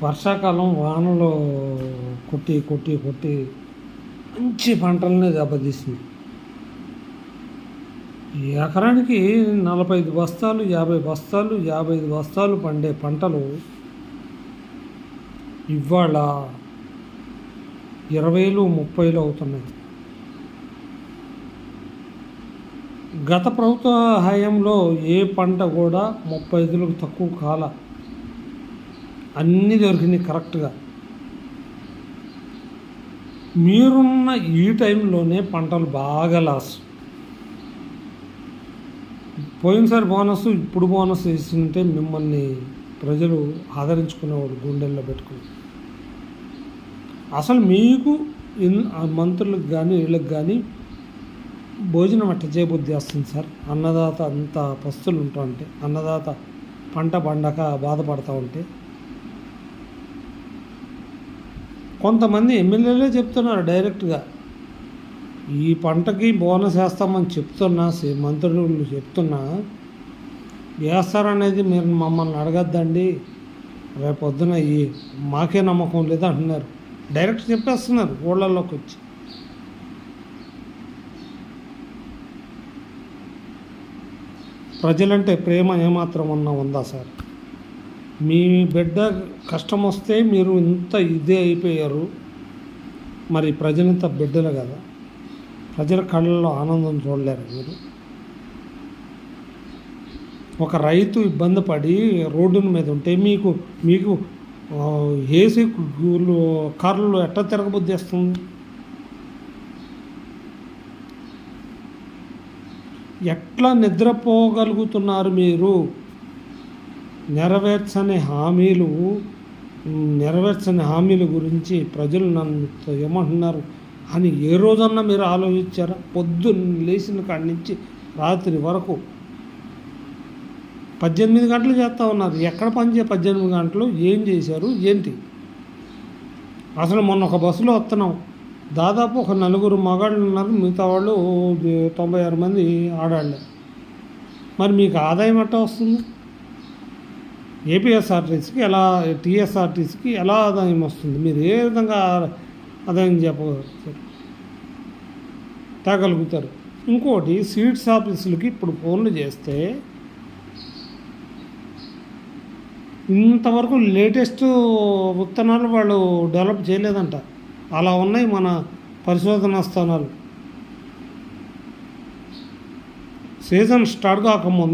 వర్షాకాలం వానలు కొట్టి కొట్టి కొట్టి మంచి పంటలనే దెబ్బతీసింది. ఎకరానికి 45 బస్తాలు 50 బస్తాలు 55 బస్తాలు పండే పంటలు ఇవాళ 20లు 30లు అవుతున్నాయి. గత ప్రభుత్వ హయాంలో ఏ పంట కూడా 35లకు తక్కువ కాల, అన్నీ దొరికినాయి కరెక్ట్గా. మీరున్న ఈ టైంలోనే పంటలు బాగా లాస్. పోయినసారి బోనస్ ఇప్పుడు బోనస్ ఇస్తుంటే మిమ్మల్ని ప్రజలు ఆదరించుకునేవాడు గుండెల్లో పెట్టుకుని. అసలు మీకు మంత్రులకు కానీ వీళ్ళకి కానీ భోజనం అట్ట చేయబుద్ధి వస్తుంది సార్. అన్నదాత అంత పస్తులు ఉంటా ఉంటే, అన్నదాత పంట పండక బాధపడతా ఉంటే, కొంతమంది ఎమ్మెల్యేలే చెప్తున్నారు డైరెక్ట్గా ఈ పంటకి బోనస్ వేస్తామని చెప్తున్నా, మంత్రులు చెప్తున్నా వేస్తారనేది మీరు మమ్మల్ని అడగద్దండి, రేపొద్దున మాకే నమ్మకం లేదు అంటున్నారు. డైరెక్ట్ చెప్పేస్తున్నారు ఊళ్ళల్లోకి వచ్చి. ప్రజలంటే ప్రేమ ఏమాత్రం ఉందా సార్? మీ బిడ్డ కష్టం వస్తే మీరు ఇంత ఇదే అయిపోయారు. మరి ప్రజలంతా బిడ్డలు కదా, ప్రజల కళ్ళల్లో ఆనందం చూడలేరు మీరు? ఒక రైతు ఇబ్బంది పడి రోడ్డుల మీద ఉంటే మీకు ఏసీ కార్లు ఎట్లా తిరగబుద్ధి వస్తుంది? ఎట్లా నిద్రపోగలుగుతున్నారు మీరు? నెరవేర్చని హామీల గురించి ప్రజలు నన్ను ఏమంటున్నారు అని ఏ రోజన్నా మీరు ఆలోచించారా? పొద్దున్న లేచిన కాడి నుంచి రాత్రి వరకు 18 గంటలు చేస్తూ ఉన్నారు. ఎక్కడ పనిచే 18 గంటలు ఏం చేశారు ఏంటి? అసలు మొన్న ఒక బస్సులో వస్తున్నాం, దాదాపు ఒక 4 మగాళ్ళు ఉన్నారు, మిగతా వాళ్ళు 96 మంది ఆడాళ్ళే. మరి మీకు ఆదాయం ఎట్టా వస్తుంది? ఏపీఎస్ఆర్టీసీకి ఎలా, టీఎస్ఆర్టీసీకి ఎలా ఆదాయం వస్తుంది? మీరు ఏ విధంగా ఆదాయం తేగలుగుతారు? ఇంకోటి, సీడ్స్ ఆఫీసులకి ఇప్పుడు ఫోన్లు చేస్తే ఇంతవరకు లేటెస్ట్ విత్తనాలు వాళ్ళు డెవలప్ చేయలేదంట. అలా ఉన్నాయి మన పరిశోధనా స్థానాలు. సీజన్ స్టార్ట్ కాకముందు